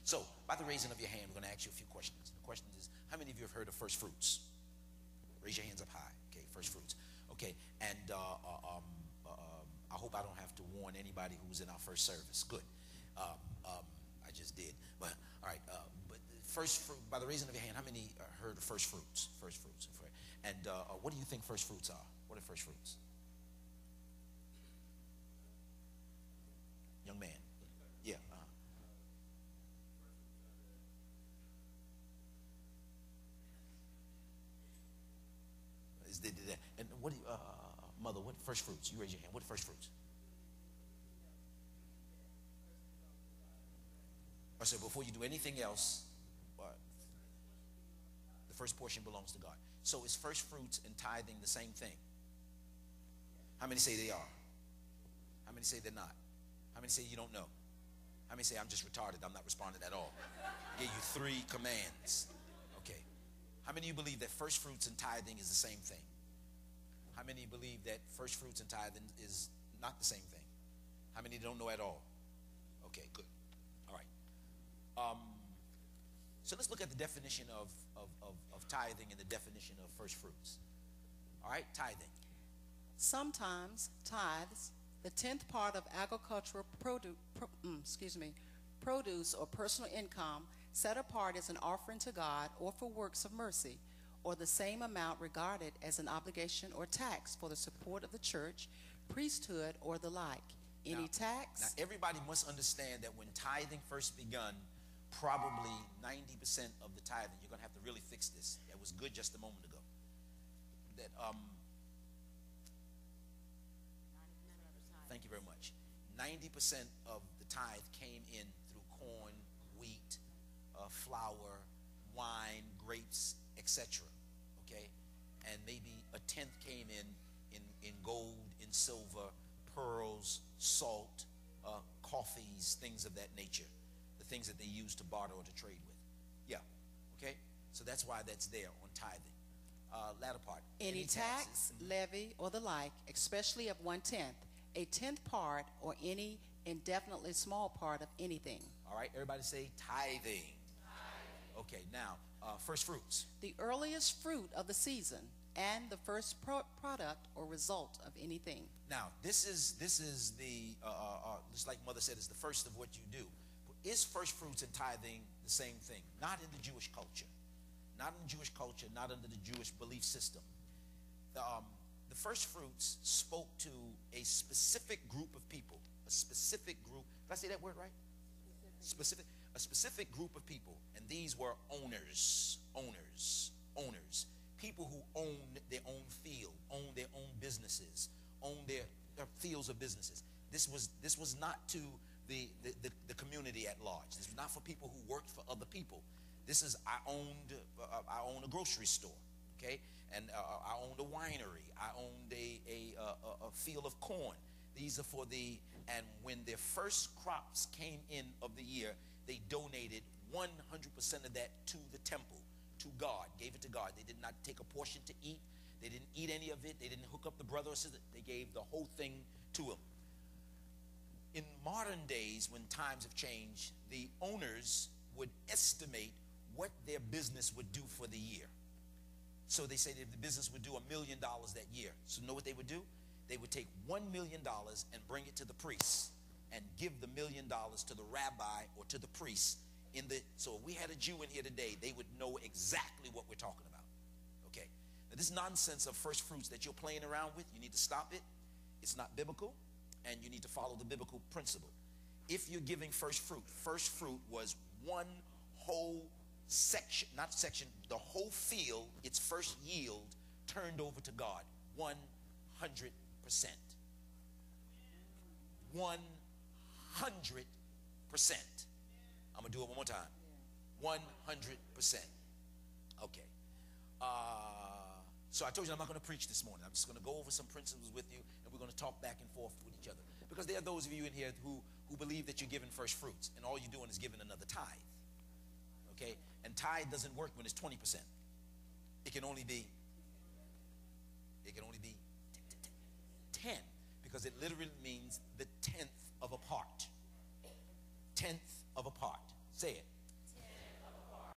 So, by the raising of your hand, we're going to ask you a few questions. The question is, how many of you have heard of first fruits? Raise your hands up high. Okay, first fruits. Okay, and I hope I don't have to warn anybody who was in our first service. Good. I just did. But all right. But first fruit. By the raising of your hand, how many heard of first fruits? First fruits. And what do you think first fruits are? What are first fruits? Young man. Yeah. And what do you, mother, what first fruits? You raise your hand. What first fruits? I said before you do anything else, the first portion belongs to God. So is first fruits and tithing the same thing? How many say they are? How many say they're not? How many say you don't know? How many say I'm just retarded, I'm not responding at all? I gave you 3 commands. Okay. How many of you believe that first fruits and tithing is the same thing? How many believe that first fruits and tithing is not the same thing? How many don't know at all? Okay, good. All right. So let's look at the definition of tithing and the definition of first fruits. All right, tithing. Sometimes tithes, the 10th part of agricultural produce or personal income set apart as an offering to God or for works of mercy, or the same amount regarded as an obligation or tax for the support of the church, priesthood, or the like. Any tax? Now, everybody must understand that when tithing first begun, probably 90% of the tithing, you're going to have to really fix this. It was good just a moment ago. That thank you very much. 90% of the tithe came in through corn, wheat, flour, wine, grapes, etc. Okay, and maybe a 10th came in gold, in silver, pearls, salt, coffees, things of that nature, the things that they use to barter or to trade with. Yeah, okay, so that's why that's there on tithing. Latter part. Any tax, levy, or the like, especially of 1/10, a 10th part, or any indefinitely small part of anything. All right, everybody say tithing. Okay, now first fruits. The earliest fruit of the season and the first product or result of anything. Now, this is the just like Mother said, it's the first of what you do. Is first fruits and tithing the same thing? Not in the Jewish culture. Not in the Jewish culture, not under the Jewish belief system. The first fruits spoke to a specific group of people. A specific group. Did I say that word right? A specific group of people, and these were owners, people who owned their own field, owned their own businesses, owned their fields of businesses. This was not to the community at large. This was not for people who worked for other people. This is I owned a grocery store, okay, and I owned a winery. I owned a field of corn. These are for and when their first crops came in of the year, they donated 100% of that to the temple, to God, gave it to God. They did not take a portion to eat. They didn't eat any of it. They didn't hook up the brother or sister. They gave the whole thing to him. In modern days, when times have changed, the owners would estimate what their business would do for the year. So they say that the business would do $1 million that year. So you know what they would do? They would take $1 million and bring it to the priest and give the $1 million to the rabbi or to the priest. So if we had a Jew in here today, they would know exactly what we're talking about. Okay. Now this nonsense of first fruits that you're playing around with, you need to stop it. It's not biblical, and you need to follow the biblical principle. If you're giving first fruit was one whole section, not section, the whole field, its first yield turned over to God, 100%. 100%. I'm gonna do it one more time. 100%. Okay. So I told you I'm not going to preach this morning. I'm just going to go over some principles with you, and we're going to talk back and forth with each other. Because there are those of you in here who believe that you're giving first fruits, and all you're doing is giving another tithe. Okay? And tithe doesn't work when it's 20%. It can only be 10, because it literally means the 10th of a part. 10th of a part. Say it.